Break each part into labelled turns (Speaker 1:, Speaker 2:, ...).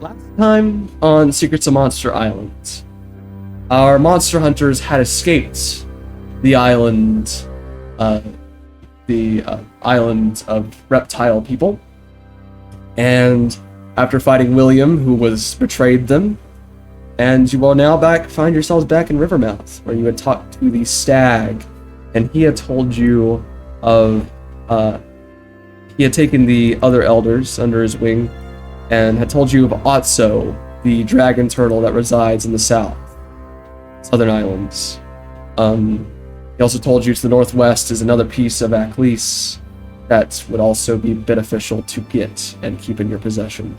Speaker 1: Last time on Secrets of Monster Island, our monster hunters had escaped the island, uh, the island of reptile people, and after fighting William, who was betrayed them, and you are now find yourselves back in Rivermouth, where you had talked to the stag, and he had told you of, he had taken the other elders under his wing, and had told you of Otso, the dragon turtle that resides in the southern islands. He also told you to the northwest is another piece of Aklis that would also be beneficial to get and keep in your possession.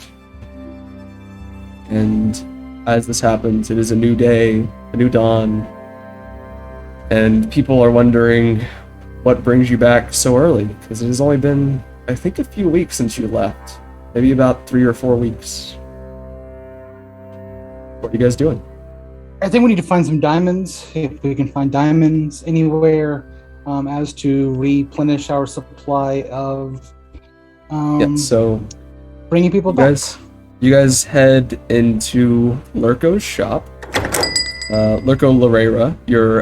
Speaker 1: And as this happens, it is a new day, a new dawn, and people are wondering what brings you back so early, because it has only been, I think, a few weeks since you left. Maybe about 3 or 4 weeks. What are you guys doing?
Speaker 2: I think we need to find some diamonds, if we can find diamonds anywhere, as to replenish our supply of
Speaker 1: So
Speaker 2: bringing people back.
Speaker 1: You guys head into Lurko's shop. Lurko Larera, your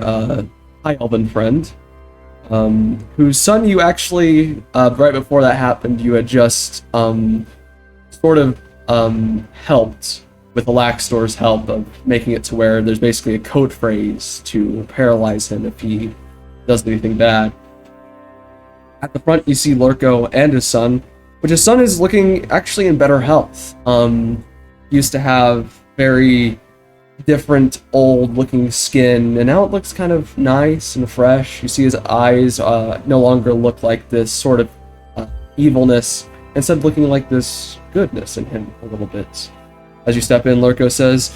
Speaker 1: high elven friend, whose son you actually, right before that happened, you had just sort of helped with Alaxdor's help of making it to where there's basically a code phrase to paralyze him if he does anything bad. At the front you see Lurko and his son, which his son is looking actually in better health. He used to have very different old looking skin, and now it looks kind of nice and fresh. You see his eyes no longer look like this sort of evilness, instead looking like this goodness in him a little bit. As you step in, Lurko says,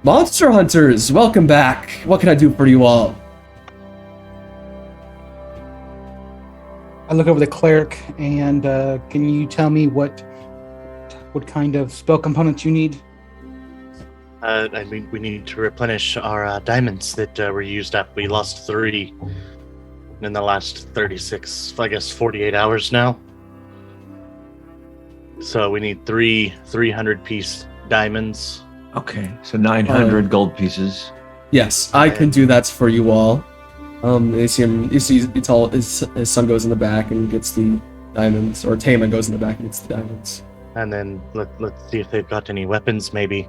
Speaker 1: "Monster Hunters, welcome back. What can I do for you all?"
Speaker 2: I look over the cleric, and can you tell me what kind of spell components you need?
Speaker 3: I mean, we need to replenish our diamonds that were used up. We lost 3 in the last 36, I guess 48 hours now. So we need 300-piece diamonds.
Speaker 4: Okay, so 900 gold pieces.
Speaker 1: Yes, I can do that for you all. You see his son goes in the back and gets the diamonds, or Tama goes in the back and gets the diamonds.
Speaker 3: And then let's see if they've got any weapons maybe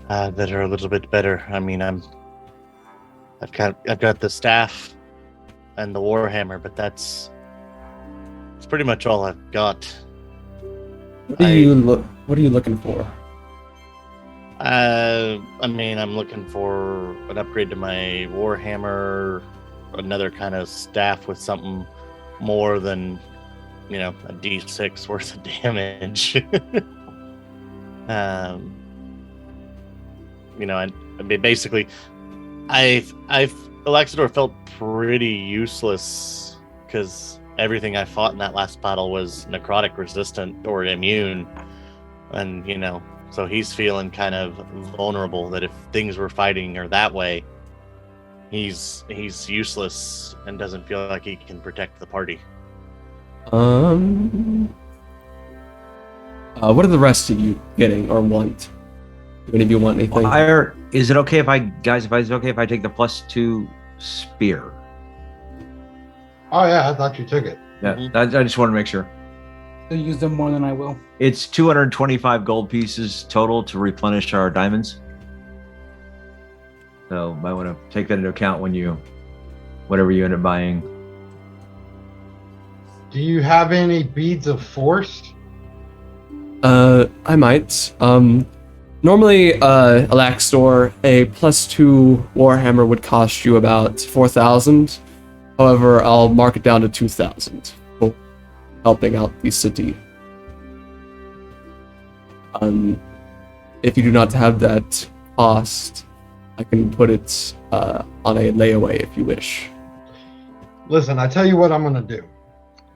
Speaker 3: that are a little bit better. I mean, I've got the staff and the warhammer, but that's pretty much all I've got.
Speaker 1: What are you looking for?
Speaker 3: I mean, I'm looking for an upgrade to my warhammer, another kind of staff with something more than, a D6 worth of damage. I mean, basically, Alaxdor felt pretty useless because everything I fought in that last battle was necrotic resistant or immune, and so he's feeling kind of vulnerable that if things were fighting or that way, he's useless and doesn't feel like he can protect the party.
Speaker 1: What are the rest of you getting or want? Do any of you want anything?
Speaker 4: Is it okay if I take the +2 spear?
Speaker 5: Oh yeah, I thought you took it.
Speaker 4: Yeah, I just want to make sure.
Speaker 2: You'll use them more than I will.
Speaker 4: It's 225 gold pieces total to replenish our diamonds. So might want to take that into account whatever you end up buying.
Speaker 5: Do you have any beads of force?
Speaker 1: I might. Normally, Alaxdor, a +2 Warhammer would cost you about 4,000. However, I'll mark it down to 2,000 for helping out the city. If you do not have that cost, I can put it on a layaway if you wish.
Speaker 5: Listen, I tell you what I'm going to do.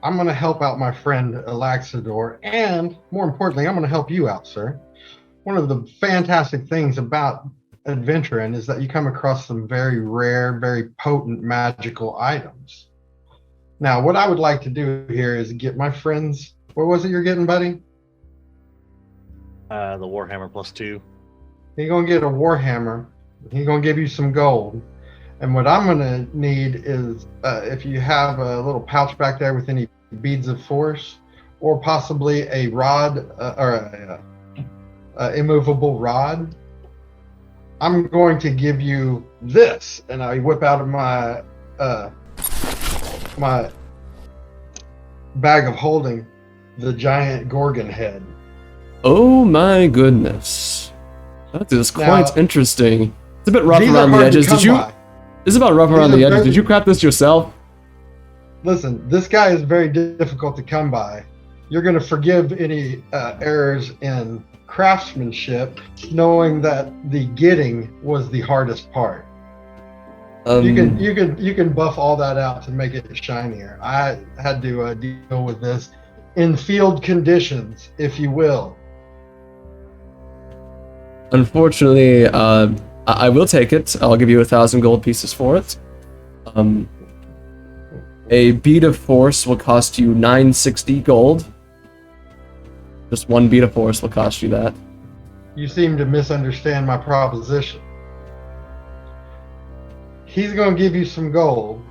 Speaker 5: I'm going to help out my friend Alaxdor, and more importantly, I'm going to help you out, sir. One of the fantastic things about adventuring is that you come across some very rare, very potent magical items. Now, what I would like to do here is get my friends. What was it you're getting, buddy?
Speaker 3: The Warhammer +2.
Speaker 5: He's gonna get a Warhammer. He's gonna give you some gold. And what I'm gonna need is if you have a little pouch back there with any beads of force, or possibly a rod or a immovable rod. I'm going to give you this, and I whip out of my my bag of holding the giant Gorgon head.
Speaker 1: Oh my goodness. That is quite
Speaker 5: Now,
Speaker 1: interesting. It's a bit rough
Speaker 5: These are
Speaker 1: around the
Speaker 5: hard to
Speaker 1: edges.
Speaker 5: come
Speaker 1: Did you?
Speaker 5: by.
Speaker 1: It's about rough around
Speaker 5: These
Speaker 1: the
Speaker 5: are
Speaker 1: edges.
Speaker 5: very-
Speaker 1: Did you craft this yourself?
Speaker 5: Listen, this guy is very difficult to come by. You're going to forgive any errors in craftsmanship, knowing that the getting was the hardest part. You can buff all that out to make it shinier. I had to deal with this in field conditions, if you will.
Speaker 1: Unfortunately, I will take it. I'll give you 1,000 gold pieces for it. A bead of force will cost you 960 gold. Just one bead of force will cost you that.
Speaker 5: You seem to misunderstand my proposition. He's going to give you some gold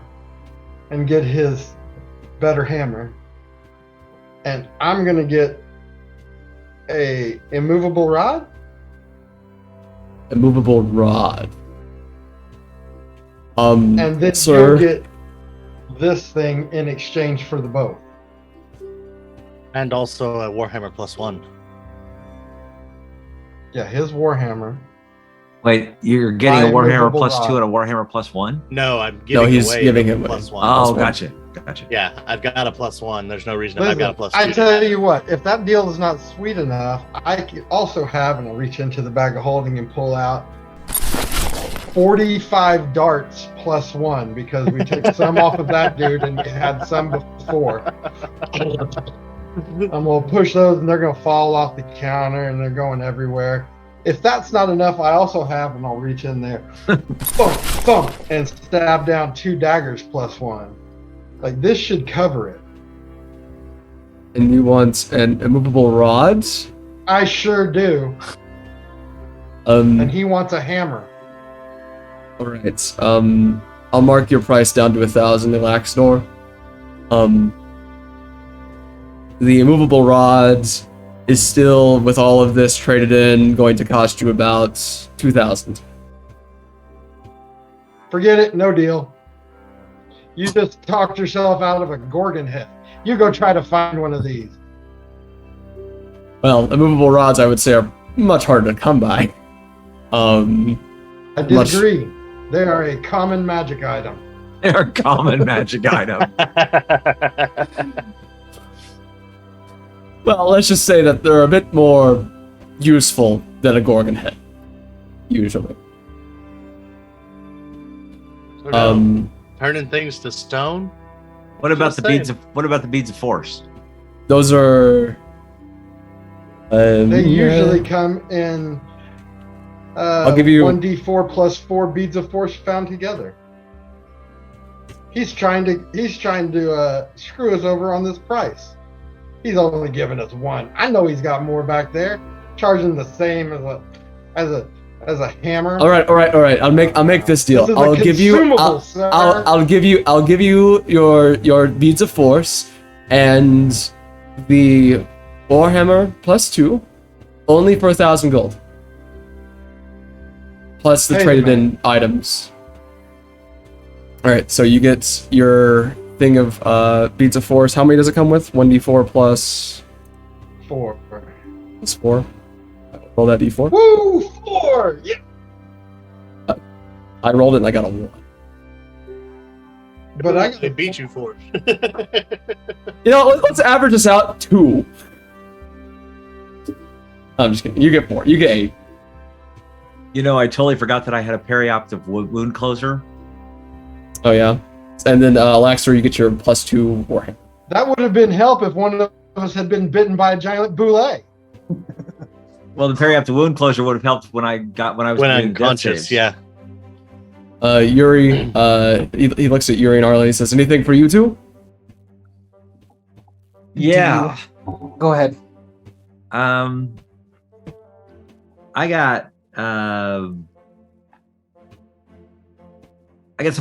Speaker 5: and get his better hammer. And I'm going to get a immovable rod.
Speaker 1: A movable rod.
Speaker 5: And then
Speaker 1: sir,
Speaker 5: you'll get this thing in exchange for the both.
Speaker 3: And also a Warhammer +1.
Speaker 5: Yeah, his Warhammer.
Speaker 4: Wait, you're getting a
Speaker 5: My
Speaker 4: Warhammer
Speaker 5: immovable
Speaker 4: +2
Speaker 5: rod.
Speaker 4: and a Warhammer +1?
Speaker 3: No, I'm giving
Speaker 1: he's
Speaker 3: away
Speaker 1: giving
Speaker 3: the
Speaker 1: him away.
Speaker 3: +1.
Speaker 4: Oh,
Speaker 1: +1.
Speaker 4: gotcha.
Speaker 3: Yeah, I've got a +1. There's no reason
Speaker 5: Listen,
Speaker 3: I've got a +2.
Speaker 5: I tell you what, if that deal is not sweet enough, I could also have, and I'll reach into the bag of holding and pull out 45 darts +1 because we took some off of that dude and we had some before. I'm gonna push those and they're gonna fall off the counter and they're going everywhere. If that's not enough, I also have, and I'll reach in there, thump, thump, and stab down 2 daggers +1. Like this should cover it.
Speaker 1: and you want an immovable rod?
Speaker 5: I sure do. And
Speaker 1: All
Speaker 5: he wants a hammer.
Speaker 1: right. I'll mark your price down to 1,000 Elaxnor. The immovable rod is still, with all of this traded in, going to cost you about 2,000.
Speaker 5: Forget it, no deal. You just talked yourself out of a Gorgon head. You go try to find one of these.
Speaker 1: Well, immovable rods, I would say, are much harder to come by.
Speaker 5: I
Speaker 1: Much-
Speaker 5: disagree. They are a common magic item.
Speaker 4: They're a common magic item.
Speaker 1: Well, let's just say that they're a bit more useful than a Gorgon head, usually.
Speaker 3: So now,
Speaker 1: Um,
Speaker 3: turning things to stone.
Speaker 4: What about
Speaker 3: Just
Speaker 4: the beads of force?
Speaker 1: those are.
Speaker 5: They usually come in
Speaker 1: I'll give you-
Speaker 5: 1d4 plus 4 beads of force found together. He's trying to screw us over on this price. He's only giving us 1. I know he's got more back there, charging the same as a hammer.
Speaker 1: All right. I'll make this deal.
Speaker 5: This is a
Speaker 1: I'll give you.
Speaker 5: consumable, sir.
Speaker 1: I'll give you your beads of force and the Warhammer +2, only for 1,000 gold. Plus the
Speaker 5: Hey,
Speaker 1: traded
Speaker 5: man.
Speaker 1: in items. All right, so you get your thing of beads of force. How many does it come with? 1d4 plus
Speaker 5: 4.
Speaker 1: 4. Roll that d4.
Speaker 5: Woo! 4! Yeah!
Speaker 1: I rolled it and I got a 1.
Speaker 5: But I
Speaker 3: They beat you for it.
Speaker 1: You know, let's average this out. 2. I'm just kidding. You get 4. You get 8.
Speaker 4: You know, I totally forgot that I had a perioptic wound closer.
Speaker 1: Oh yeah. And then Laxter, you get your +2 Warhammer.
Speaker 5: That would have been help if one of us had been bitten by a giant boulet.
Speaker 4: Well, the perioptic wound closure would have helped when I was
Speaker 3: When
Speaker 4: doing death
Speaker 3: unconscious,
Speaker 4: saves.
Speaker 3: yeah.
Speaker 1: Yuri, he looks at Yuri and Arlen. He says, "Anything for you two?"
Speaker 4: Yeah.
Speaker 2: Go ahead.
Speaker 4: I got some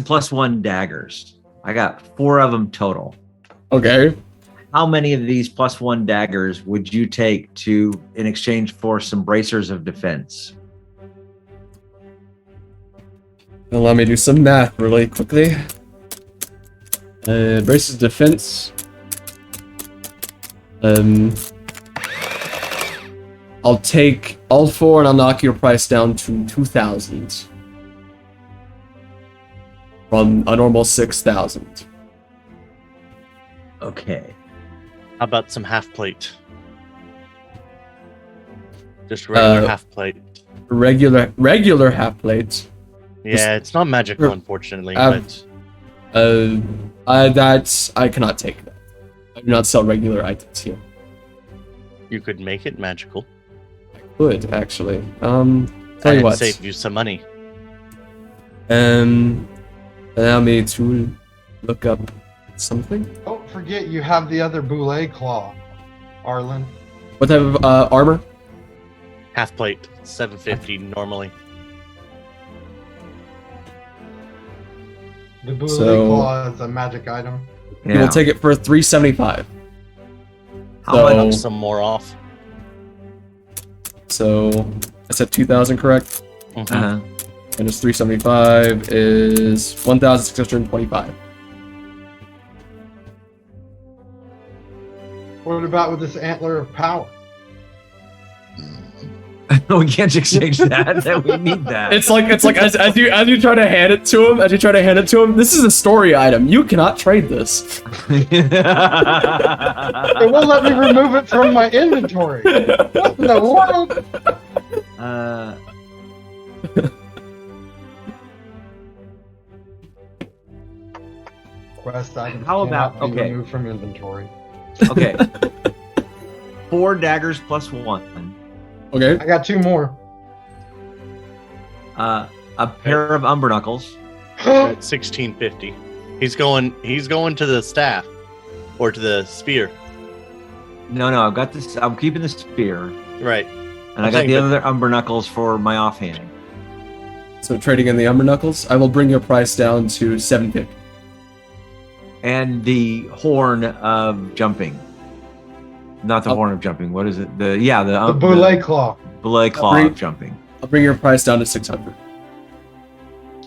Speaker 4: +1 daggers. I got 4 of them total.
Speaker 1: Okay.
Speaker 4: How many of these +1 daggers would you take in exchange for some bracers of defense?
Speaker 1: Allow me to do some math really quickly. Braces defense. I'll take all 4 and I'll knock your price down to 2,000. From a normal 6,000.
Speaker 4: Okay.
Speaker 3: How about some half plate? Just regular
Speaker 1: Uh,
Speaker 3: half plate.
Speaker 1: Regular half plates.
Speaker 3: Yeah, it's not magical,
Speaker 1: er,
Speaker 3: unfortunately,
Speaker 1: um,
Speaker 3: but
Speaker 1: I cannot take that. I do not sell regular items here.
Speaker 3: you could make it magical.
Speaker 1: Could actually. Tell
Speaker 3: And
Speaker 1: you
Speaker 3: it'd
Speaker 1: what.
Speaker 3: save you some money.
Speaker 1: Allow me to look up something.
Speaker 5: Don't forget you have the other Boule claw, Arlen.
Speaker 1: What type of armor?
Speaker 3: Half plate, 750 normally.
Speaker 5: The Boule
Speaker 1: So-
Speaker 5: claw is a magic item.
Speaker 1: You will take it for 375.
Speaker 4: How
Speaker 1: So-
Speaker 3: Knock some more off.
Speaker 1: So I said 2,000, correct?
Speaker 3: Mhm.
Speaker 4: Uh-huh.
Speaker 1: And it's 375 is 1,625.
Speaker 5: What about with this antler of power?
Speaker 4: We can't exchange that. We need that.
Speaker 1: It's like as you try to hand it to him, this is a story item. You cannot trade this.
Speaker 5: It won't let me remove it from my inventory. What in the world? Quest items
Speaker 4: How about-
Speaker 5: cannot be
Speaker 4: okay.
Speaker 5: removed from inventory.
Speaker 4: Okay. 4 daggers +1.
Speaker 1: Okay.
Speaker 5: I got 2 more.
Speaker 4: A pair of umber knuckles.
Speaker 3: At 1650. He's going to the staff. Or to the spear.
Speaker 4: No, I've got this. I'm keeping the spear,
Speaker 3: Right.
Speaker 4: and I got the other umber knuckles for my offhand.
Speaker 1: So trading in the umber knuckles, I will bring your price down to 750.
Speaker 4: And the horn of jumping. Not the
Speaker 1: Oh.
Speaker 4: horn of jumping. What is it? The
Speaker 5: The Boule claw.
Speaker 4: Belay claw
Speaker 1: Bring-
Speaker 4: of jumping.
Speaker 1: I'll bring your price down to 600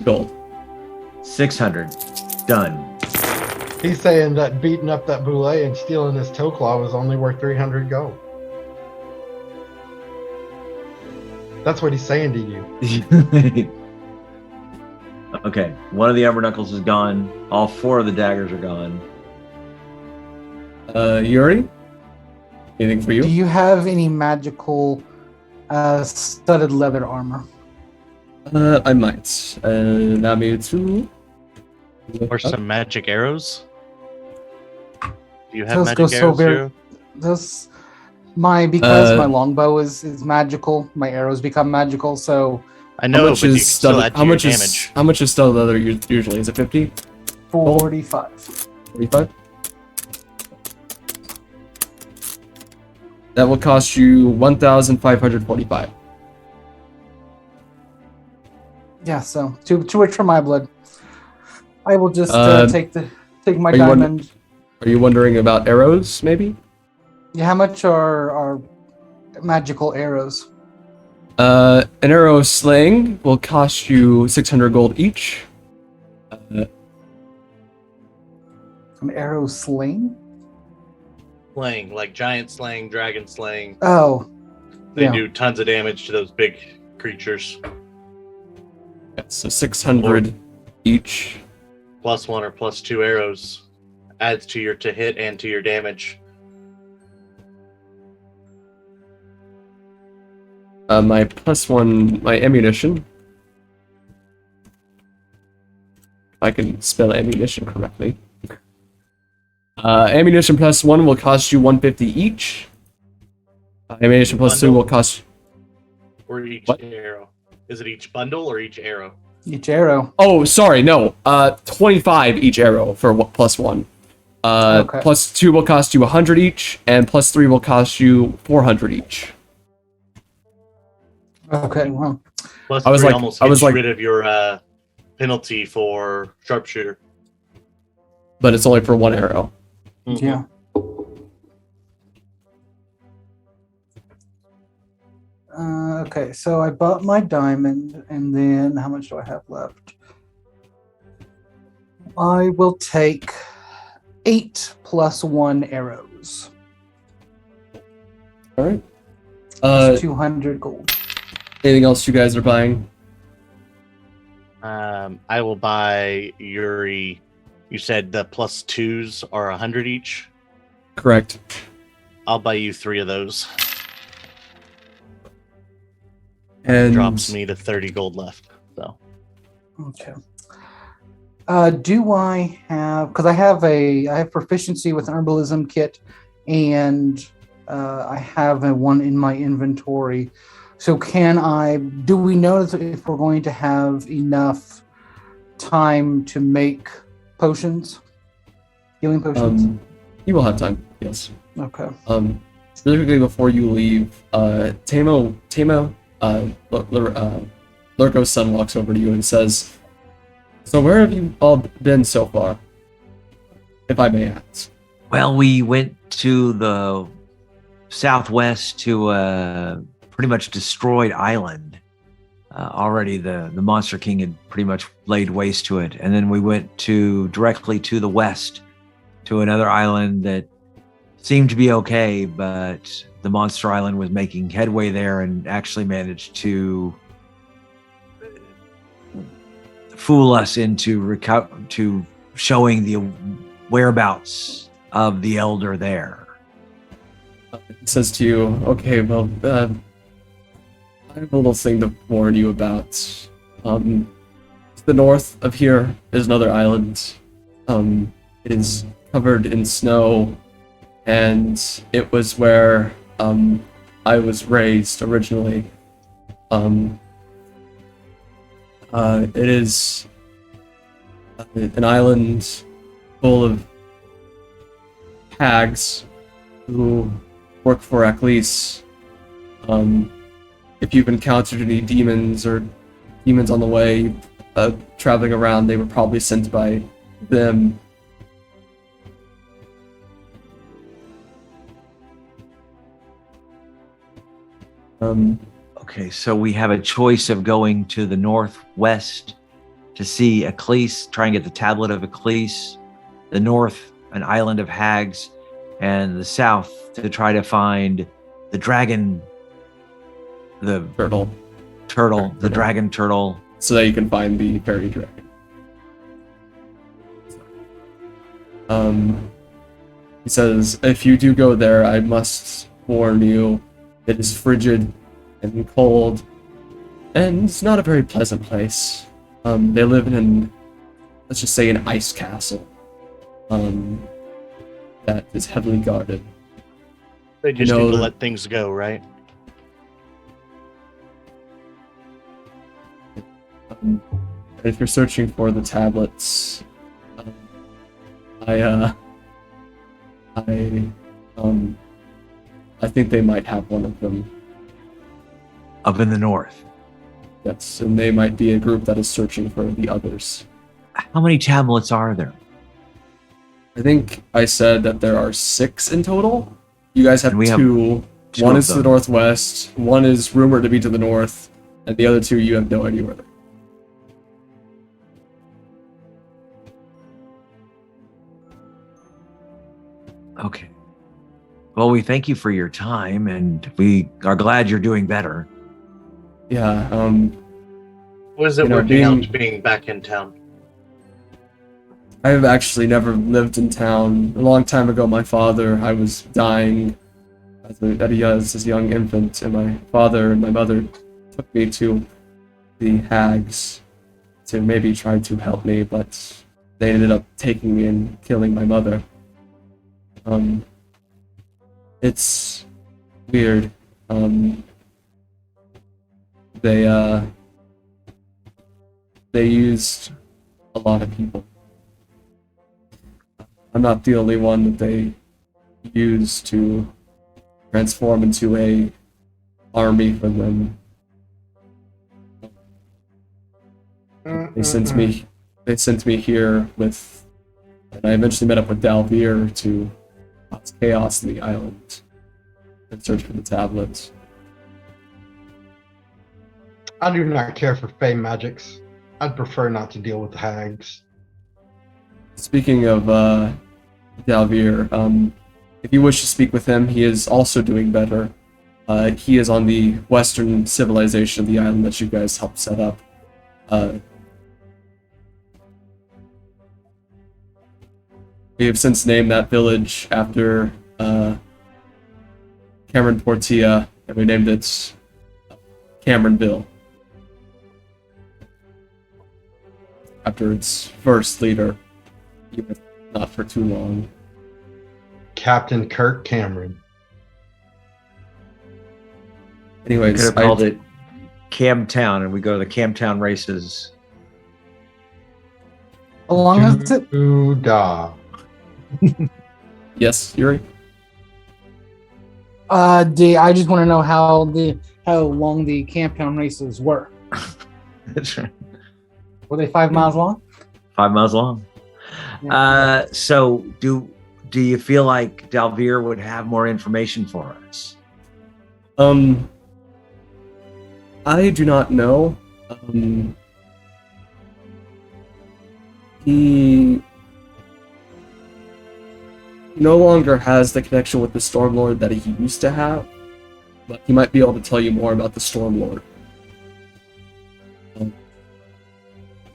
Speaker 1: gold.
Speaker 4: 600. Done.
Speaker 5: He's saying that beating up that Boule and stealing his toe claw was only worth 300 gold. That's what he's saying to you.
Speaker 4: Okay. One of the umber knuckles is gone. All 4 of the daggers are gone.
Speaker 1: Yuri, anything for
Speaker 2: Do
Speaker 1: you?
Speaker 2: you have any magical studded leather armor?
Speaker 1: I might. Allow me to. look
Speaker 3: Or
Speaker 1: up.
Speaker 3: some magic arrows. Do you have
Speaker 2: Those
Speaker 3: magic
Speaker 2: go so
Speaker 3: arrows,
Speaker 2: very-
Speaker 3: Zero?
Speaker 2: This because
Speaker 1: Uh,
Speaker 2: my longbow is magical, my arrows become magical, so
Speaker 3: I know,
Speaker 1: How much
Speaker 3: but you
Speaker 1: is
Speaker 3: can still
Speaker 1: studded?
Speaker 3: add to
Speaker 1: How
Speaker 3: your
Speaker 1: much is
Speaker 3: damage.
Speaker 1: how much is studded leather usually? Is it 50?
Speaker 2: 45.
Speaker 1: 45? That will cost you 1,545.
Speaker 2: Yeah, so too much for my blood. I will just take my
Speaker 1: are you wonder-
Speaker 2: diamond.
Speaker 1: Are you wondering about arrows, maybe?
Speaker 2: Yeah, how much are magical arrows?
Speaker 1: An arrow sling will cost you 600 gold each.
Speaker 2: An arrow sling?
Speaker 3: Slaying, like giant slaying, dragon slaying.
Speaker 2: Oh,
Speaker 3: They
Speaker 2: yeah.
Speaker 3: do tons of damage to those big creatures.
Speaker 1: Yeah, so 600 each.
Speaker 3: +1 or +2 arrows adds to your to hit and to your damage.
Speaker 1: My +1, my ammunition. If I can spell ammunition correctly. Ammunition +1 will cost you 150 each. Ammunition +2
Speaker 3: Bundle?
Speaker 1: will cost.
Speaker 3: Or each
Speaker 1: What?
Speaker 3: arrow. Is it each bundle or each arrow?
Speaker 2: Each arrow.
Speaker 1: Oh, sorry, no. 25 each arrow for +1.
Speaker 2: Okay.
Speaker 1: +2 will cost you 100 each, and +3 will cost you 400 each.
Speaker 2: Okay, well,
Speaker 3: Plus
Speaker 1: I was
Speaker 3: three
Speaker 1: like-
Speaker 3: almost
Speaker 1: I was
Speaker 3: gets
Speaker 1: like-
Speaker 3: rid of your penalty for sharpshooter.
Speaker 1: But it's only for one arrow.
Speaker 3: Mhm.
Speaker 2: yeah. Okay, so I bought my diamond, and then how much do I have left? I will take 8 plus 1 arrows.
Speaker 1: All right.
Speaker 2: That's 200 gold.
Speaker 1: Anything else you guys are buying?
Speaker 3: I will buy Yuri. You said the plus twos are 100 each.
Speaker 1: Correct.
Speaker 3: I'll buy you 3 of those.
Speaker 1: And
Speaker 3: Drops me to 30 gold left. So
Speaker 2: Okay. Do I have? Because I have proficiency with an herbalism kit, and I have one in my inventory. So can I? Do we know if we're going to have enough time to make potions, healing potions?
Speaker 1: You will have time. Yes.
Speaker 2: Okay.
Speaker 1: Really quickly before you leave, Tamo, Lurko's son walks over to you and says, "So where have you all been so far, if I may ask?"
Speaker 4: Well, we went to the southwest to a pretty much destroyed island. Already the Monster King had pretty much laid waste to it. And then we went directly to the west to another island that seemed to be okay, but the Monster Island was making headway there and actually managed to fool us into showing the whereabouts of the Elder there.
Speaker 1: He says to you, "Okay, well, I have a little thing to warn you about. To the north of here is another island. It is covered in snow, and it was where I was raised originally. It is an island full of hags who work for Aklis. If you've encountered any demons on the way traveling around, they were probably sent by them."
Speaker 4: Okay, so we have a choice of going to the northwest to see Aklis, try and get the tablet of Aklis, the north, an island of hags, and the south to try to find the dragon, the dragon turtle.
Speaker 1: So that you can find the fairy dragon. He says, "If you do go there, I must warn you, it is frigid and cold, and it's not a very pleasant place. They live in, let's just say, an ice castle that is heavily guarded.
Speaker 3: they just
Speaker 1: You know,
Speaker 3: need to let things go, right?
Speaker 1: And if you're searching for the tablets, I think they might have one of them.
Speaker 4: Up in the north.
Speaker 1: Yes, and they might be a group that is searching for the others.
Speaker 4: How many tablets are there?
Speaker 1: I think I said that there are 6 in total. You guys have
Speaker 4: And we have
Speaker 1: 2.
Speaker 4: two
Speaker 1: One
Speaker 4: of
Speaker 1: is to the
Speaker 4: them.
Speaker 1: northwest, one is rumored to be to the north, and the other 2 you have no idea where they're.
Speaker 4: Okay. Well, we thank you for your time, and we are glad you're doing better.
Speaker 1: Yeah,
Speaker 3: What is it
Speaker 1: You know,
Speaker 3: working out being back in town?
Speaker 1: I've actually never lived in town. A long time ago, my father, I was dying as a young infant, and my father and my mother took me to the hags to maybe try to help me, but they ended up taking me and killing my mother. It's weird. They used a lot of people. I'm not the only one that they used to transform into a army for them. They sent me here with, and I eventually met up with Dalvir to cause chaos in the island and search for the tablets.
Speaker 5: I do not care for fey magics. I'd prefer not to deal with the hags.
Speaker 1: Speaking of Dalvir, if you wish to speak with him, he is also doing better. He is on the western civilization of the island that you guys helped set up. We have since named that village after Cameron Portia, and we named it Cameronville, after its first leader, even not for too long.
Speaker 5: Captain Kirk Cameron.
Speaker 4: We
Speaker 1: Anyways,
Speaker 4: could have called it Camtown, and we go to the Camtown races.
Speaker 2: How long is it?
Speaker 5: Da.
Speaker 1: Yes, Yuri?
Speaker 2: I just want to know how long the Camptown races were.
Speaker 4: That's right.
Speaker 2: Were they 5 miles long?
Speaker 4: 5 miles long. So do you feel like Dalvir would have more information for us?
Speaker 1: I do not know. He no longer has the connection with the Stormlord that he used to have, but he might be able to tell you more about the Stormlord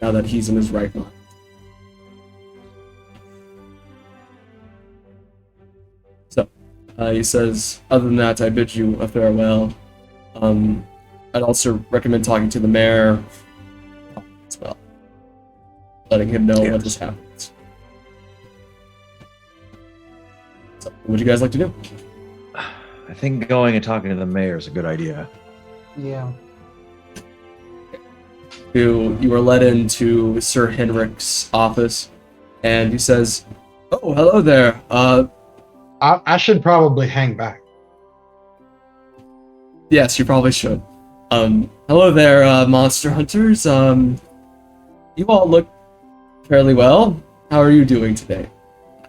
Speaker 1: now that he's in his right mind. So, he says, other than that, I bid you a farewell. I'd also recommend talking to the mayor as well, letting him know what has happened. So, what would you guys like to do?
Speaker 4: I think going and talking to the mayor is a good idea.
Speaker 2: Yeah.
Speaker 1: You were led into Sir Henrik's office, and he says, "Oh, hello there.
Speaker 5: I should probably hang back.
Speaker 1: Yes, you probably should. Hello there, monster hunters. You all look fairly well. How are you doing today?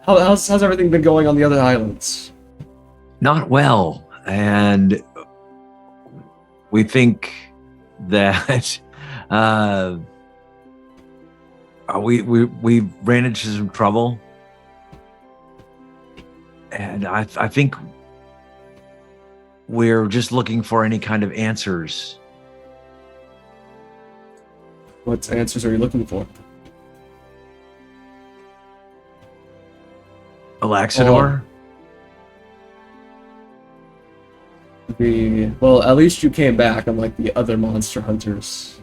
Speaker 1: How's everything been going on the other islands?"
Speaker 4: Not well, and we think that we ran into some trouble, and I think we're just looking for any kind of answers.
Speaker 1: What answers are you looking for?
Speaker 4: Alaxador?
Speaker 1: Well, at least you came back, unlike the other monster hunters.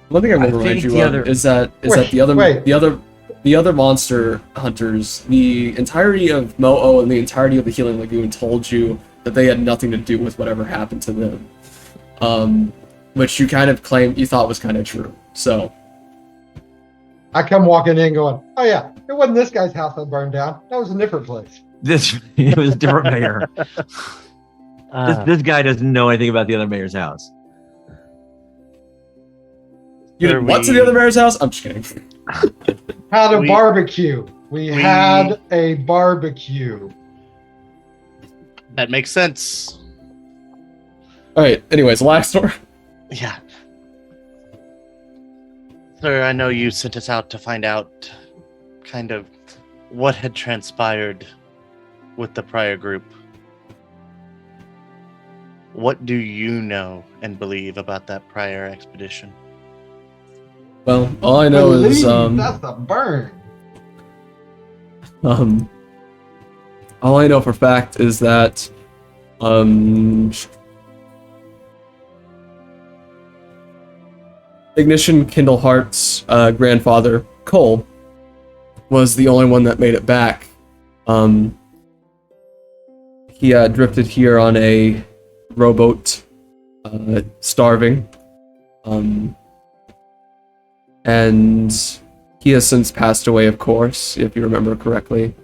Speaker 1: One thing I want to remind you of is that the other monster hunters, the entirety of Mo-O and the entirety of the Healing Lagoon told you that they had nothing to do with whatever happened to them, which you kind of claimed you thought was kind of true. So
Speaker 5: I come walking in going, oh yeah, it wasn't this guy's house that burned down. That was a different place.
Speaker 4: It was a different mayor. This guy doesn't know anything about the other mayor's house.
Speaker 1: You did what to the other mayor's house? I'm just kidding.
Speaker 5: Had a barbecue. We had a barbecue.
Speaker 3: That makes sense.
Speaker 1: All right. Anyways, Alaxador.
Speaker 3: Yeah. Sir, I know you sent us out to find out kind of what had transpired with the prior group. What do you know and believe about that prior expedition?
Speaker 1: Well, all I know is
Speaker 5: that's a burn.
Speaker 1: all I know for fact is that Ignition Kindleheart's grandfather, Cole, was the only one that made it back. He drifted here on a rowboat, starving. And he has since passed away, of course, if you remember correctly.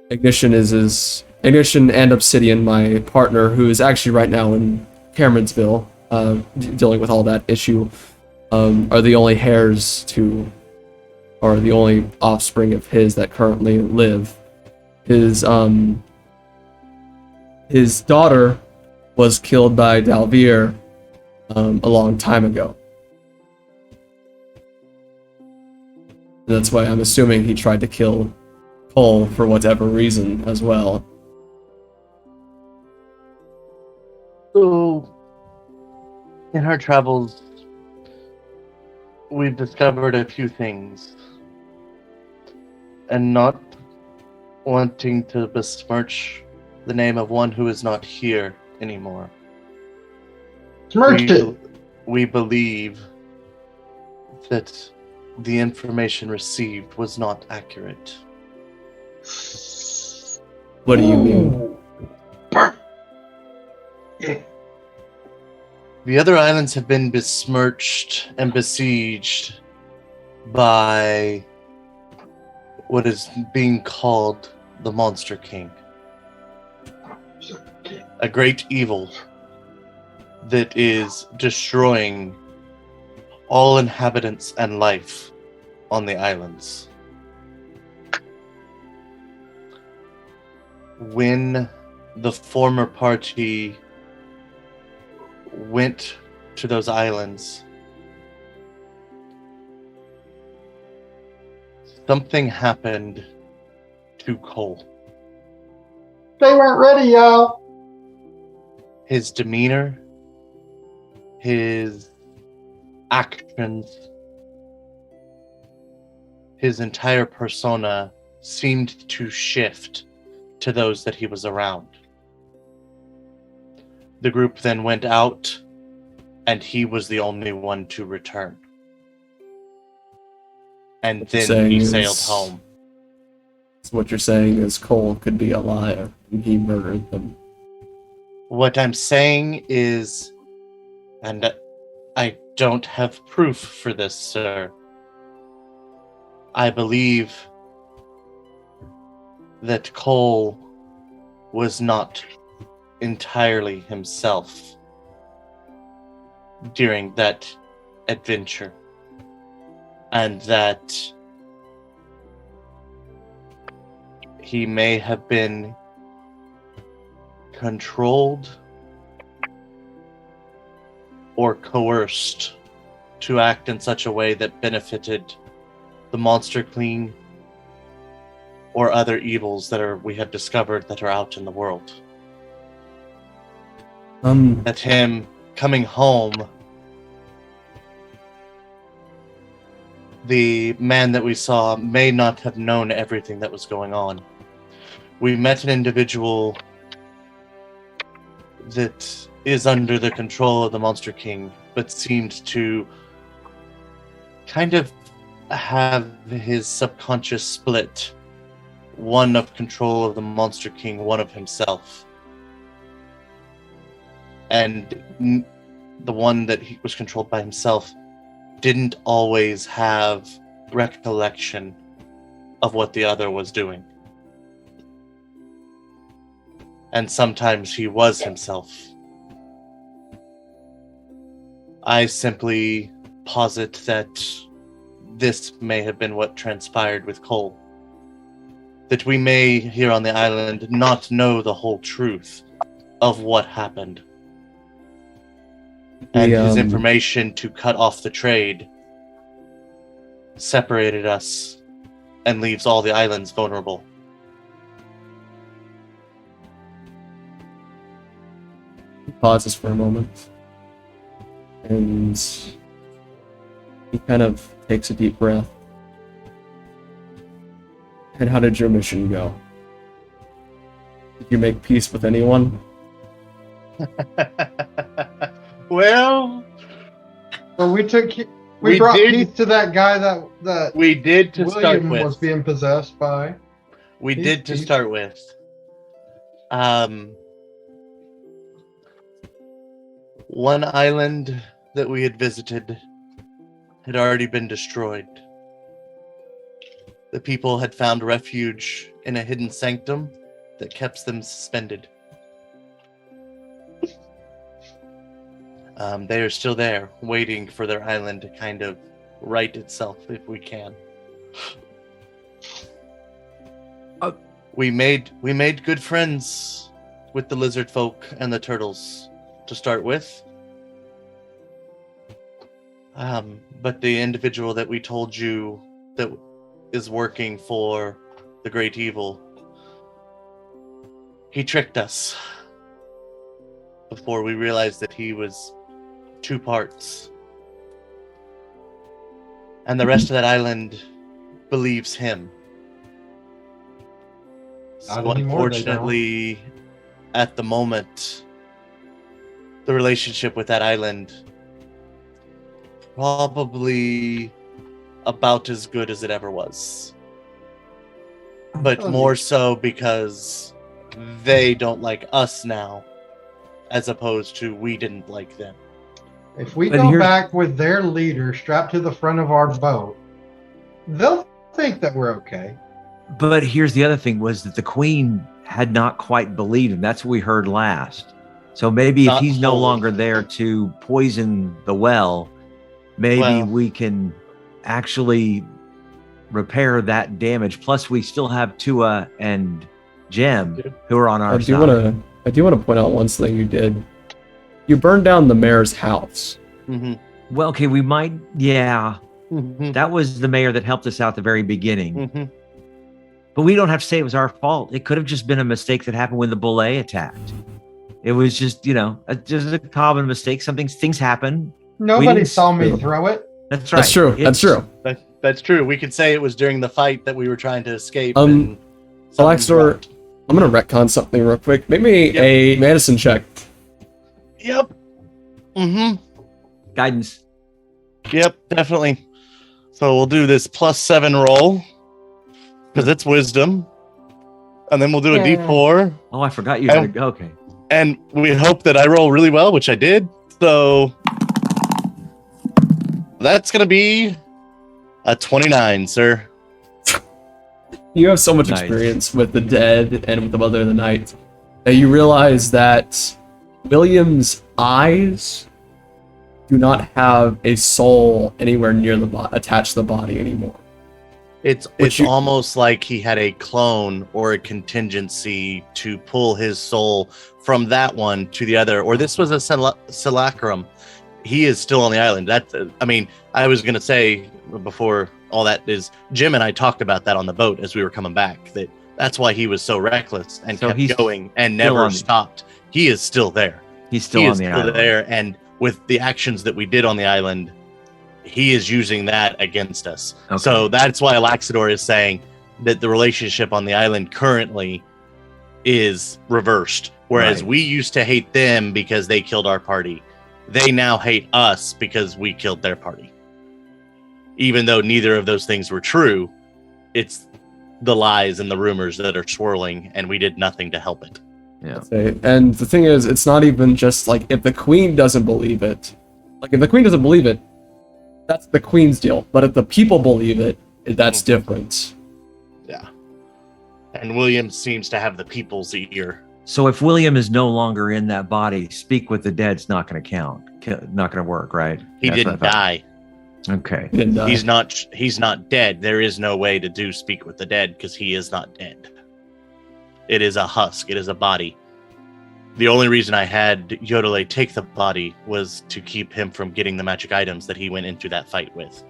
Speaker 1: Ignition and Obsidian, my partner, who is actually right now in Cameronsville, dealing with all that issue, are the only heirs to, or the only offspring of his that currently live. His daughter was killed by Dalvir a long time ago. And that's why I'm assuming he tried to kill Cole for whatever reason as well.
Speaker 3: So, in our travels, we've discovered a few things. And not wanting to besmirch the name of one who is not here anymore.
Speaker 5: Smirched it.
Speaker 3: We believe that the information received was not accurate.
Speaker 1: What do you mean?
Speaker 5: Yeah.
Speaker 3: The other islands have been besmirched and besieged by what is being called the Monster King. A great evil that is destroying all inhabitants and life on the islands. When the former party went to those islands, something happened to Cole.
Speaker 5: They weren't ready, y'all.
Speaker 3: His demeanor, his actions, his entire persona seemed to shift to those that he was around. The group then went out, and he was the only one to return. And then he sailed home.
Speaker 1: So what you're saying is Cole could be a liar, and he murdered them.
Speaker 3: What I'm saying is, and I don't have proof for this, sir. I believe that Cole was not entirely himself during that adventure, and that he may have been controlled or coerced to act in such a way that benefited the Monster King or other evils that we have discovered that are out in the world. That him coming home, the man that we saw may not have known everything that was going on. We met an individual that is under the control of the Monster King, but seemed to kind of have his subconscious split. One of control of the Monster King, one of himself. And the one that he was controlled by himself didn't always have recollection of what the other was doing. And sometimes he was himself. I simply posit that this may have been what transpired with Cole. That we may, here on the island, not know the whole truth of what happened. And his information to cut off the trade separated us and leaves all the islands vulnerable.
Speaker 1: He pauses for a moment. And he kind of takes a deep breath. And how did your mission go? Did you make peace with anyone?
Speaker 3: Well,
Speaker 5: we brought peace to that guy that
Speaker 3: we did to start
Speaker 5: William
Speaker 3: with.
Speaker 5: was being possessed by.
Speaker 3: We did to start with. One island that we had visited had already been destroyed. The people had found refuge in a hidden sanctum that kept them suspended. They are still there, waiting for their island to kind of right itself, if we can. We made good friends with the lizard folk and the turtles to start with. But the individual that we told you that is working for the Great Evil, he tricked us before we realized that he was two parts. And the rest of that island believes him.
Speaker 5: Not
Speaker 3: So
Speaker 5: anymore, they don't.
Speaker 3: unfortunately, at the moment, the relationship with that island probably about as good as it ever was. But
Speaker 5: Oh,
Speaker 3: more so because they don't like us now, as opposed to we didn't like them.
Speaker 5: If we
Speaker 4: But
Speaker 5: go
Speaker 4: here's-
Speaker 5: back with their leader strapped to the front of our boat, they'll think that we're okay.
Speaker 4: But here's the other thing: was that the queen had not quite believed him. That's what we heard last. So maybe if
Speaker 3: Not
Speaker 4: he's no
Speaker 3: whole.
Speaker 4: longer there to poison the well, maybe
Speaker 3: Well-
Speaker 4: we can actually repair that damage. Plus, we still have Tua and Jem who are on our
Speaker 1: I do
Speaker 4: side.
Speaker 1: want to point out one thing you did. You burned down the mayor's house.
Speaker 3: Mm-hmm.
Speaker 4: Well, okay, we might. Yeah,
Speaker 3: Mm-hmm.
Speaker 4: that was the mayor that helped us out at the very beginning.
Speaker 3: Mm-hmm.
Speaker 4: But we don't have to say it was our fault. It could have just been a mistake that happened when the Bullet attacked. It was just, just a common mistake. Things happen.
Speaker 5: Nobody
Speaker 4: didn't
Speaker 5: saw me
Speaker 1: steal.
Speaker 5: throw it.
Speaker 4: That's right.
Speaker 1: That's true. That's
Speaker 4: It's-
Speaker 1: true.
Speaker 3: That's true. We could say it was during the fight that we were trying to escape.
Speaker 1: Um,
Speaker 3: and something
Speaker 1: Alaxor,
Speaker 3: dropped.
Speaker 1: I'm gonna retcon something real quick. Make me
Speaker 3: Yep.
Speaker 1: a medicine check.
Speaker 3: Yep. Mm-hmm.
Speaker 4: Guidance.
Speaker 3: Yep, definitely. So we'll do this +7 roll because it's wisdom, and then we'll do a
Speaker 2: Yeah.
Speaker 3: D4,
Speaker 4: Oh, I forgot you.
Speaker 3: Oh.
Speaker 4: Okay.
Speaker 3: and we hope that I roll really well, which I did. So that's gonna be a 29, sir.
Speaker 1: You have so much
Speaker 4: Nice.
Speaker 1: experience with the dead and with the Mother of the Night that you realize that William's eyes do not have a soul anywhere near the attached to the body anymore.
Speaker 3: It's
Speaker 1: Which you-
Speaker 3: almost like he had a clone or a contingency to pull his soul from that one to the other, or this was a simulacrum. He is still on the island. I was gonna say before all that is, Jim and I talked about that on the boat as we were coming back. That's why he was so reckless and
Speaker 4: So he's
Speaker 3: kept going and
Speaker 4: still
Speaker 3: never
Speaker 4: on-
Speaker 3: stopped. He is still there.
Speaker 4: He's still
Speaker 3: He
Speaker 4: on
Speaker 3: is
Speaker 4: the
Speaker 3: still
Speaker 4: island.
Speaker 3: there, and with the actions that we did on the island, he is using that against us.
Speaker 4: Okay.
Speaker 3: So that's why Alaxidor is saying that the relationship on the island currently is reversed. Whereas
Speaker 4: Right.
Speaker 3: we used to hate them because they killed our party. They now hate us because we killed their party. Even though neither of those things were true, it's the lies and the rumors that are swirling, and we did nothing to help it.
Speaker 4: Yeah.
Speaker 1: And the thing is, it's not even just like if the queen doesn't believe it. Like if the queen doesn't believe it, that's the queen's deal. But if the people believe it, that's different.
Speaker 3: Yeah. And William seems to have the people's ear.
Speaker 4: So if William is no longer in that body, speak with the dead's not going to count. Not going to work, right?
Speaker 3: He
Speaker 4: That's what
Speaker 3: didn't
Speaker 4: I thought.
Speaker 3: die.
Speaker 4: Okay.
Speaker 1: He didn't die.
Speaker 3: He's not dead. There is no way to do speak with the dead because he is not dead. It is a husk. It is a body. The only reason I had Yodele take the body was to keep him from getting the magic items that he went into that fight with.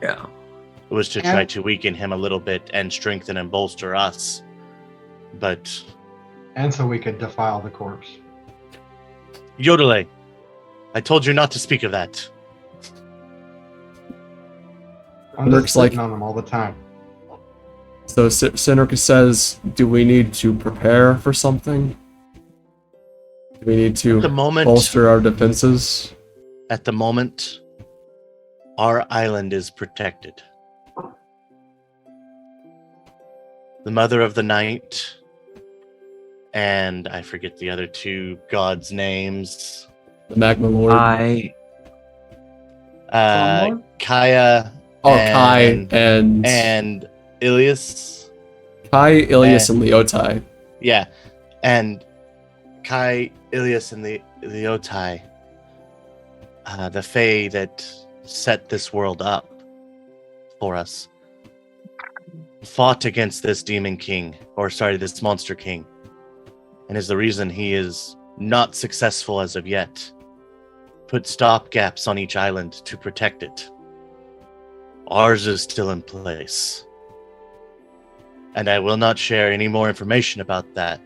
Speaker 4: Yeah.
Speaker 3: It was to try to weaken him a little bit and strengthen and bolster us. But
Speaker 5: And so we could defile the corpse.
Speaker 3: Yodele, I told you not to speak of that.
Speaker 5: I'm
Speaker 1: Looks
Speaker 5: just
Speaker 1: like-
Speaker 5: sitting on them all the time.
Speaker 1: So Seneca says, do we need to prepare for something? Do we need
Speaker 3: At the
Speaker 1: to
Speaker 3: moment,
Speaker 1: bolster our defenses?
Speaker 3: at the moment, our island is protected. The Mother of the Night, and I forget the other two gods' names.
Speaker 1: The Magma Lord.
Speaker 3: Kaya
Speaker 1: Kai
Speaker 3: and
Speaker 1: and
Speaker 3: Ilias.
Speaker 1: Kai, Ilias, and Leotai.
Speaker 3: Yeah, and Kai, Ilias, and the Leotai. the Fae that set this world up for us fought against this demon king, this monster king, and is the reason he is not successful as of yet. Put stop gaps on each island to protect it. Ours is still in place. And I will not share any more information about that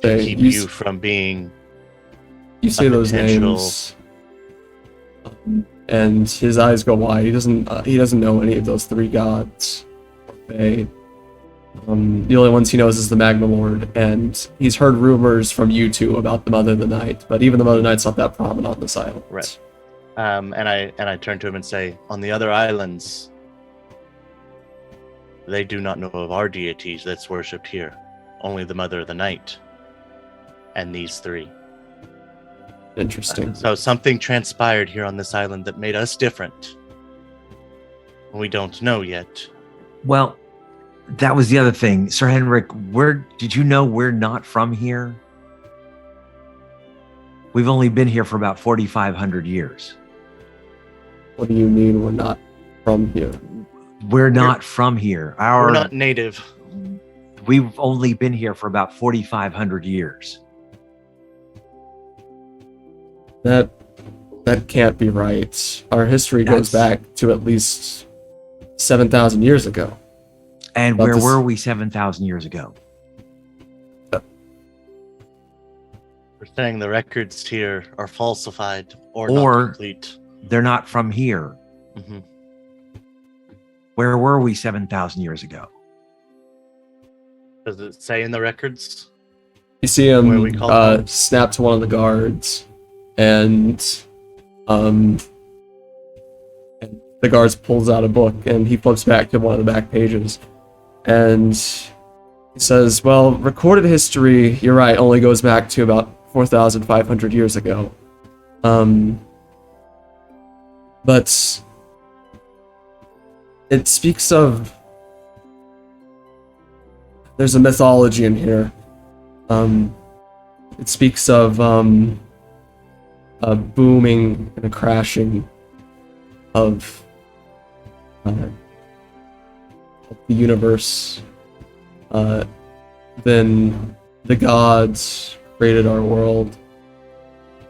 Speaker 3: to keep you from being
Speaker 1: You say those
Speaker 3: potential-
Speaker 1: names, and his eyes go wide. He doesn't know any of those three gods. The only ones he knows is the Magma Lord, and he's heard rumors from you two about the Mother of the Night, but even the Mother of the Night's not that prominent on this island.
Speaker 3: Right. And I turn to him and say, on the other islands, they do not know of our deities that's worshipped here. Only the Mother of the Night. And these three.
Speaker 1: Interesting.
Speaker 3: So something transpired here on this island that made us different. We don't know yet.
Speaker 4: Well, that was the other thing. Sir Henrik, did you know we're not from here? We've only been here for about 4,500 years.
Speaker 1: What do you mean we're not from here?
Speaker 4: We're not from here.
Speaker 3: We're not native.
Speaker 4: We've only been here for about 4,500 years.
Speaker 1: That can't be right. Our history goes back to at least 7,000 years ago.
Speaker 4: And
Speaker 1: About
Speaker 4: where
Speaker 1: this-
Speaker 4: were we 7,000 years ago?
Speaker 3: We're saying the records here are falsified or
Speaker 4: Or-
Speaker 3: not complete.
Speaker 4: They're not from here.
Speaker 3: hmm
Speaker 4: Where were we 7,000 years ago?
Speaker 3: Does it say in the records?
Speaker 1: You see
Speaker 3: Where
Speaker 1: him
Speaker 3: we call home?
Speaker 1: snap to one of the guards, and the guards pulls out a book, and he flips back to one of the back pages, and he says, well, recorded history, you're right, only goes back to about 4,500 years ago. But it speaks of... There's a mythology in here. It speaks of a booming and a crashing of the universe. Then the gods created our world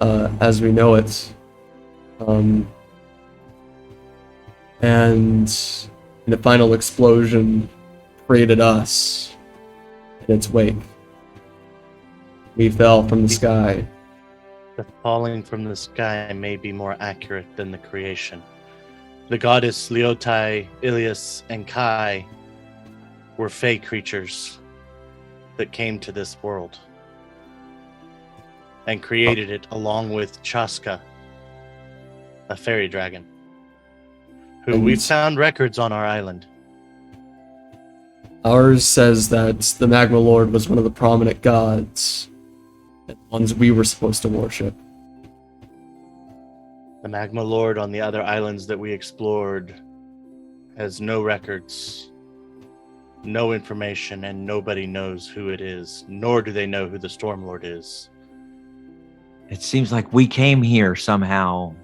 Speaker 1: as we know it. And in a final explosion created us in its wake. We fell from the sky.
Speaker 3: The falling from the sky may be more accurate than the creation. The goddess Leotai, Ilias, and Kai were Fae creatures that came to this world and created it along with Chaska, a fairy dragon, who
Speaker 1: And-
Speaker 3: we found records on our island.
Speaker 1: Ours says that the Magma Lord was one of the prominent gods, and ones we were supposed to worship.
Speaker 3: The Magma Lord on the other islands that we explored has no records, no information, and nobody knows who it is, nor do they know who the Storm Lord is.
Speaker 4: It seems like we came here somehow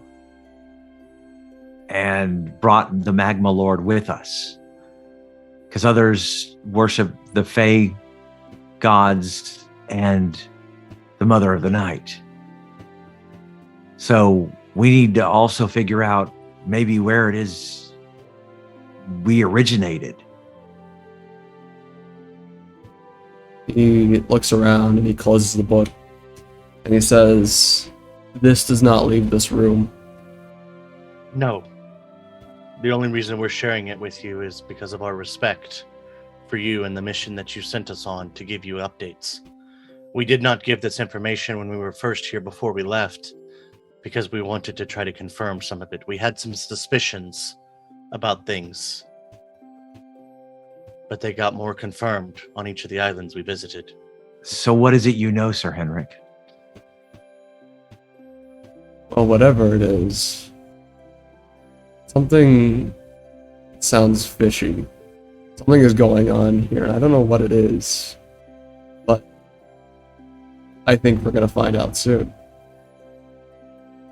Speaker 4: and brought the Magma Lord with us. Because others worship the Fae gods and the Mother of the Night. So we need to also figure out maybe where it is we originated.
Speaker 1: He looks around and he closes the book, and he says, "This does not leave this room."
Speaker 3: No. The only reason we're sharing it with you is because of our respect for you and the mission that you sent us on to give you updates. We did not give this information when we were first here before we left because we wanted to try to confirm some of it. We had some suspicions about things, but they got more confirmed on each of the islands we visited.
Speaker 4: So what is it you know, Sir Henrik?
Speaker 1: Well, whatever it is, something sounds fishy. Something is going on here. I don't know what it is, but I think we're gonna find out soon.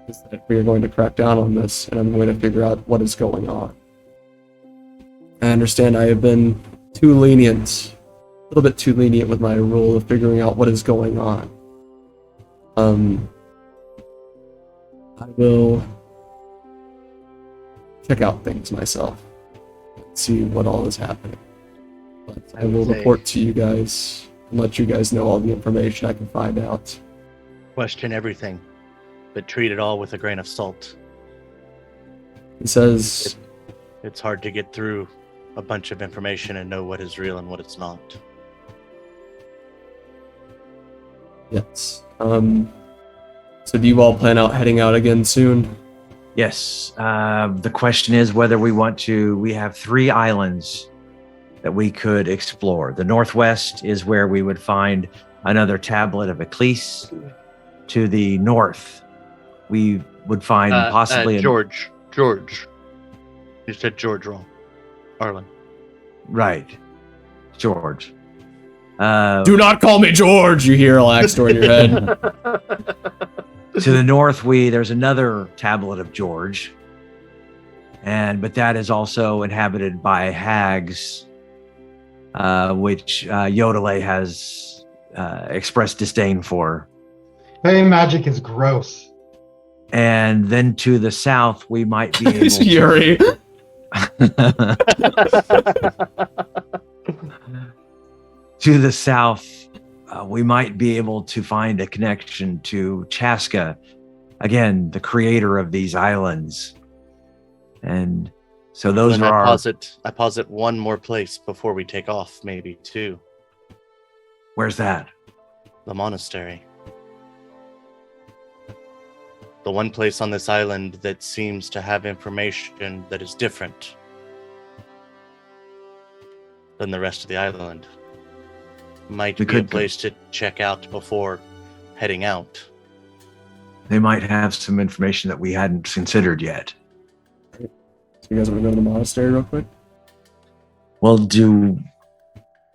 Speaker 1: is that we are going to crack down on this, and I'm going to figure out what is going on. I understand I have been too lenient, a little bit too lenient with my rule of figuring out what is going on. I will check out things myself, see what all is happening. But I will report to you guys and let you guys know all the information I can find out.
Speaker 3: Question everything, but treat it all with a grain of salt.
Speaker 1: He says,
Speaker 3: It's hard to get through a bunch of information and know what is real and what it's not.
Speaker 1: yes. So do you all plan out heading out again soon?
Speaker 4: Yes. The question is whether we want to. We have 3 islands that we could explore. The northwest is where we would find another tablet of Eccles. To the north, we would find possibly
Speaker 3: George. You said George wrong. Arlen.
Speaker 4: Right, George.
Speaker 1: Do not call me George! You hear Alaxdor in your head.
Speaker 4: To the north, there's another tablet of George, but that is also inhabited by hags, which Yodelay has expressed disdain for.
Speaker 5: Fey magic is gross.
Speaker 4: And then to the south, we might be able
Speaker 1: It's Yuri.
Speaker 4: to the south, we might be able to find a connection to Chaska, again, the creator of these islands. And so those
Speaker 3: And
Speaker 4: are our...
Speaker 3: I posit one more place before we take off, maybe two.
Speaker 4: Where's that?
Speaker 3: The monastery. The one place on this island that seems to have information that is different than the rest of the island. Might be a place to check out before heading out.
Speaker 4: They might have some information that we hadn't considered yet.
Speaker 1: So you guys want to go to the monastery real quick?
Speaker 4: Well, do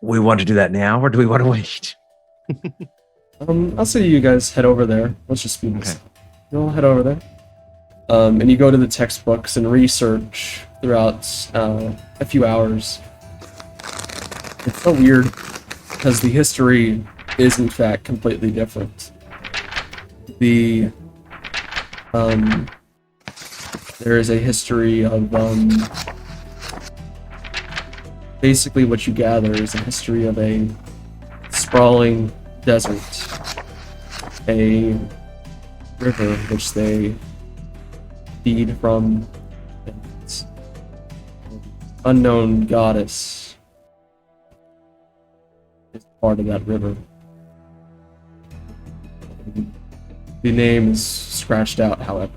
Speaker 4: we want to do that now, or do we want to wait?
Speaker 1: I'll say you guys head over there. Let's just speed this.
Speaker 4: Okay.
Speaker 1: You'll head over there. And you go to the textbooks and research throughout a few hours. It's so weird because the history is in fact completely different. There is a history of basically what you gather is a history of a sprawling desert, a river which they feed from, and an unknown goddess is part of that river. The name is scratched out, however.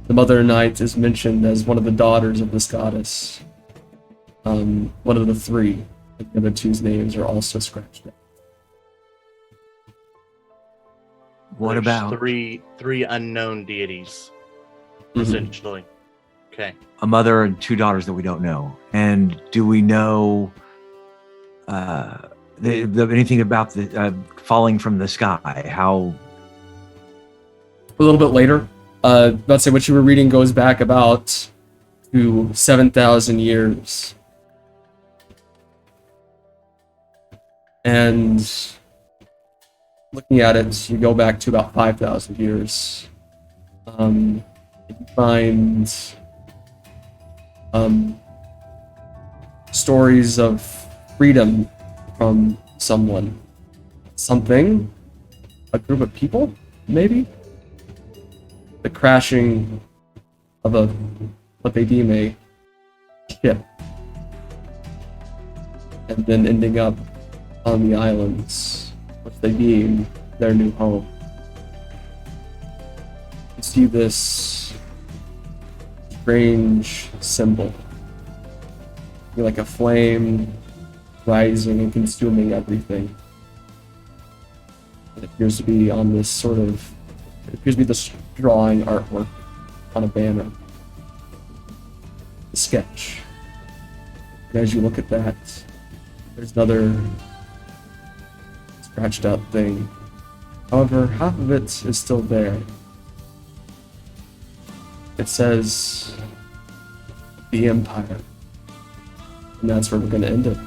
Speaker 1: The Mother Knight is mentioned as one of the daughters of this goddess. One of the 3. The other 2's names are also scratched out.
Speaker 4: What
Speaker 3: There's
Speaker 4: about
Speaker 3: three unknown deities,
Speaker 1: Mhm.
Speaker 3: essentially? Okay.
Speaker 4: a mother and 2 daughters that we don't know? And do we know anything about the falling from the sky? How?
Speaker 1: A little bit later, let's say what you were reading goes back about to 7,000 years. And looking at it, you go back to about 5,000 years. You find stories of freedom from someone, something, a group of people, maybe? The crashing of what they deem a ship, and then ending up on the islands, which they deem their new home. You see this strange symbol, like a flame rising and consuming everything. It appears to be on this it appears to be this drawing artwork on a banner. A sketch. And as you look at that, there's another scratched out thing. However, half of it is still there. It says the Empire. And that's where we're going to end it.